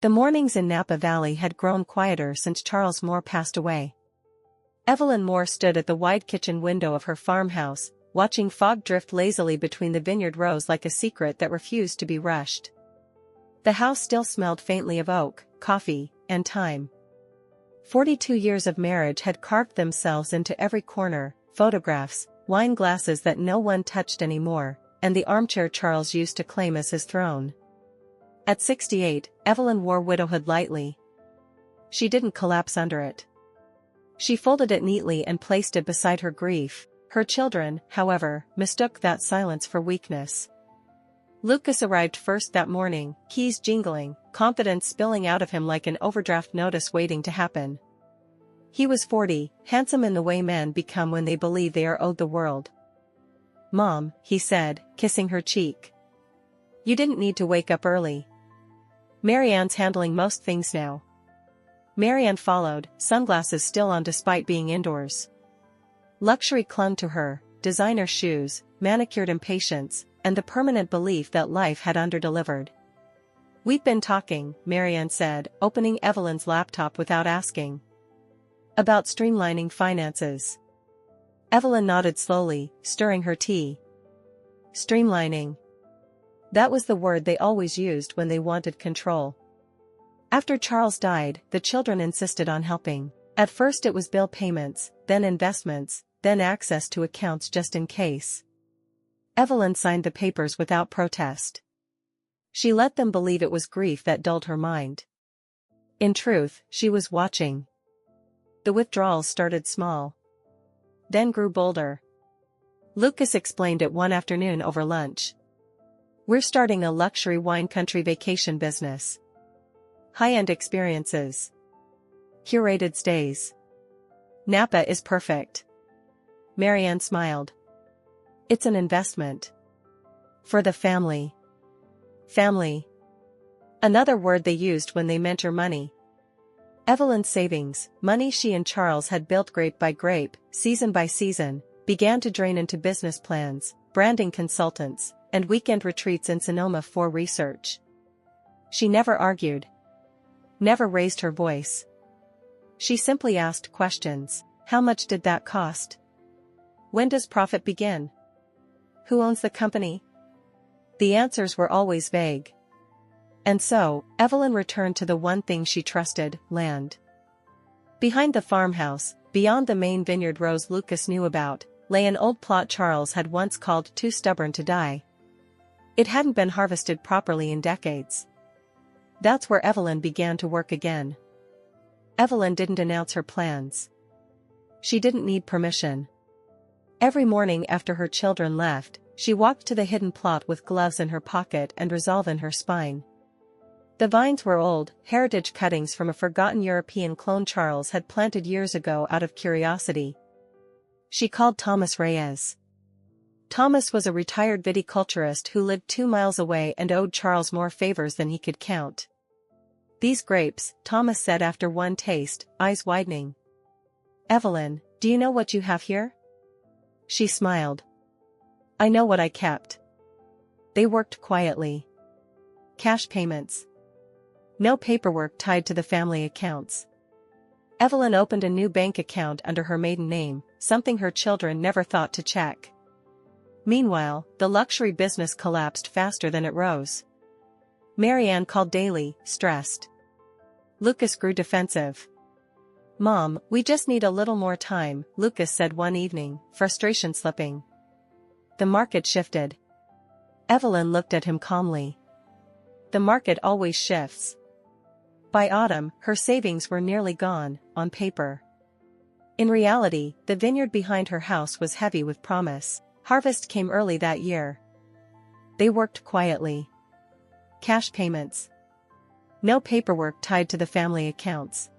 The mornings in Napa Valley had grown quieter since Charles Moore passed away. Evelyn Moore stood at the wide kitchen window of her farmhouse, watching fog drift lazily between the vineyard rows like a secret that refused to be rushed. The house still smelled faintly of oak, coffee, and thyme. 42 years of marriage had carved themselves into every corner: photographs, wine glasses that no one touched anymore, and the armchair Charles used to claim as his throne. At 68, Evelyn wore widowhood lightly. She didn't collapse under it. She folded it neatly and placed it beside her grief. Her children, however, mistook that silence for weakness. Lucas arrived first that morning, keys jingling, confidence spilling out of him like an overdraft notice waiting to happen. He was 40, handsome in the way men become when they believe they are owed the world. "Mom," he said, kissing her cheek. "You didn't need to wake up early. Marianne's handling most things now." Marianne followed, sunglasses still on despite being indoors. Luxury clung to her: designer shoes, manicured impatience, and the permanent belief that life had underdelivered. "We've been talking," Marianne said, opening Evelyn's laptop without asking. "About streamlining finances." Evelyn nodded slowly, stirring her tea. Streamlining. That was the word they always used when they wanted control. After Charles died, the children insisted on helping. At first it was bill payments, then investments, then access to accounts just in case. Evelyn signed the papers without protest. She let them believe it was grief that dulled her mind. In truth, she was watching. The withdrawals started small, then grew bolder. Lucas explained it one afternoon over lunch. "We're starting a luxury wine country vacation business. High-end experiences. Curated stays. Napa is perfect." Marianne smiled. "It's an investment. For the family." Family. Another word they used when they meant your money. Evelyn's savings, money she and Charles had built grape by grape, season by season, began to drain into business plans, branding consultants, and weekend retreats in Sonoma for research. She never argued. Never raised her voice. She simply asked questions. How much did that cost? When does profit begin? Who owns the company? The answers were always vague. And so, Evelyn returned to the one thing she trusted: land. Behind the farmhouse, beyond the main vineyard rows Lucas knew about, lay an old plot Charles had once called too stubborn to die. It hadn't been harvested properly in decades. That's where Evelyn began to work again. Evelyn didn't announce her plans. She didn't need permission. Every morning after her children left, she walked to the hidden plot with gloves in her pocket and resolve in her spine. The vines were old, heritage cuttings from a forgotten European clone Charles had planted years ago out of curiosity. She called Thomas Reyes. Thomas was a retired viticulturist who lived 2 miles away and owed Charles more favors than he could count. "These grapes," Thomas said after one taste, eyes widening. "Evelyn, do you know what you have here?" She smiled. "I know what I kept." They worked quietly. Cash payments. No paperwork tied to the family accounts. Evelyn opened a new bank account under her maiden name, something her children never thought to check. Meanwhile, the luxury business collapsed faster than it rose. Marianne called daily, stressed. Lucas grew defensive. "Mom, we just need a little more time," Lucas said one evening, frustration slipping. The market shifted. Evelyn looked at him calmly. The market always shifts. By autumn, her savings were nearly gone, on paper. In reality, the vineyard behind her house was heavy with promise. Harvest came early that year. They worked quietly. Cash payments. No paperwork tied to the family accounts.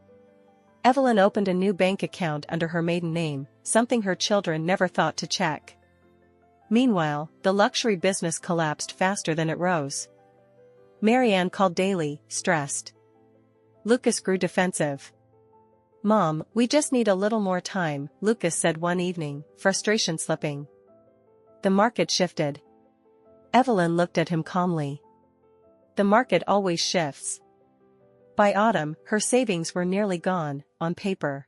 Evelyn opened a new bank account under her maiden name, something her children never thought to check. Meanwhile, the luxury business collapsed faster than it rose. Marianne called daily, stressed. Lucas grew defensive. "Mom, we just need a little more time," Lucas said one evening, frustration slipping. The market shifted. Evelyn looked at him calmly. The market always shifts. By autumn, her savings were nearly gone, on paper.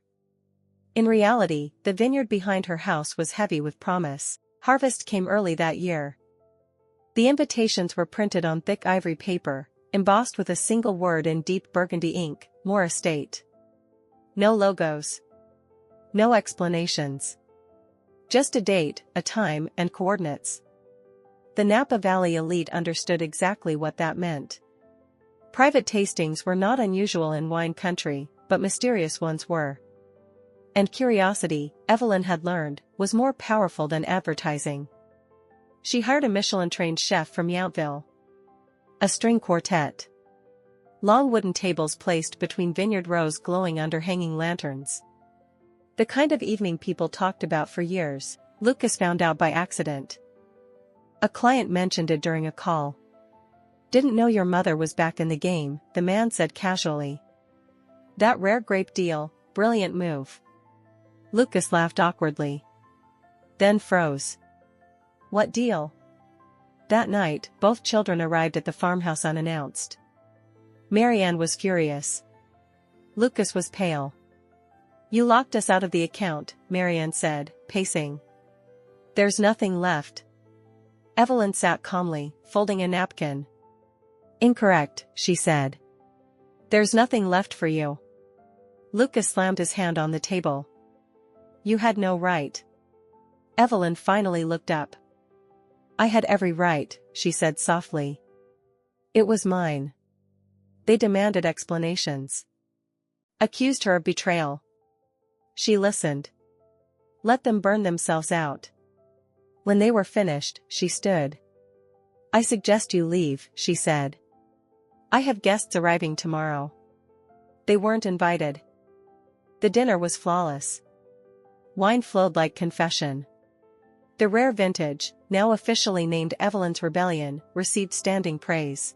In reality, the vineyard behind her house was heavy with promise. Harvest came early that year. The invitations were printed on thick ivory paper, embossed with a single word in deep burgundy ink, Moore Estate. No logos. No explanations. Just a date, a time, and coordinates. The Napa Valley elite understood exactly what that meant. Private tastings were not unusual in wine country, but mysterious ones were. And curiosity, Evelyn had learned, was more powerful than advertising. She hired a Michelin-trained chef from Yountville. A string quartet. Long wooden tables placed between vineyard rows glowing under hanging lanterns. The kind of evening people talked about for years, Lucas found out by accident. A client mentioned it during a call. "Didn't know your mother was back in the game," the man said casually. "That rare grape deal, brilliant move." Lucas laughed awkwardly. Then froze. "What deal?" That night, both children arrived at the farmhouse unannounced. Marianne was furious. Lucas was pale. "You locked us out of the account," Marianne said, pacing. "There's nothing left." Evelyn sat calmly, folding a napkin. "Incorrect," she said. "There's nothing left for you." Lucas slammed his hand on the table. "You had no right." Evelyn finally looked up. "I had every right," she said softly. "It was mine." They demanded explanations. Accused her of betrayal. She listened. Let them burn themselves out. When they were finished, she stood. "I suggest you leave," she said. "I have guests arriving tomorrow." They weren't invited. The dinner was flawless. Wine flowed like confession. The rare vintage, now officially named Evelyn's Rebellion, received standing praise.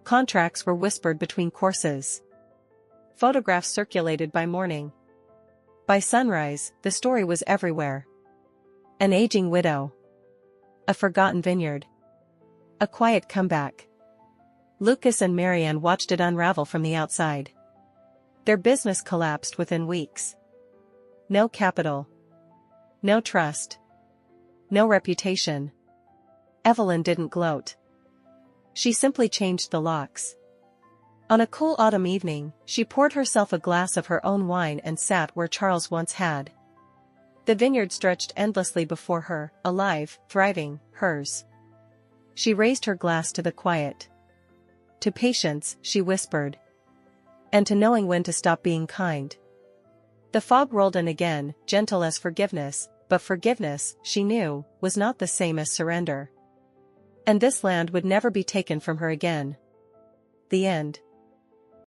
Contracts were whispered between courses. Photographs circulated by morning. By sunrise, the story was everywhere. An aging widow. A forgotten vineyard. A quiet comeback. Lucas and Marianne watched it unravel from the outside. Their business collapsed within weeks. No capital. No trust. No reputation. Evelyn didn't gloat. She simply changed the locks. On a cool autumn evening, she poured herself a glass of her own wine and sat where Charles once had. The vineyard stretched endlessly before her, alive, thriving, hers. She raised her glass to the quiet. To patience, she whispered. And to knowing when to stop being kind. The fog rolled in again, gentle as forgiveness, but forgiveness, she knew, was not the same as surrender. And this land would never be taken from her again. The end.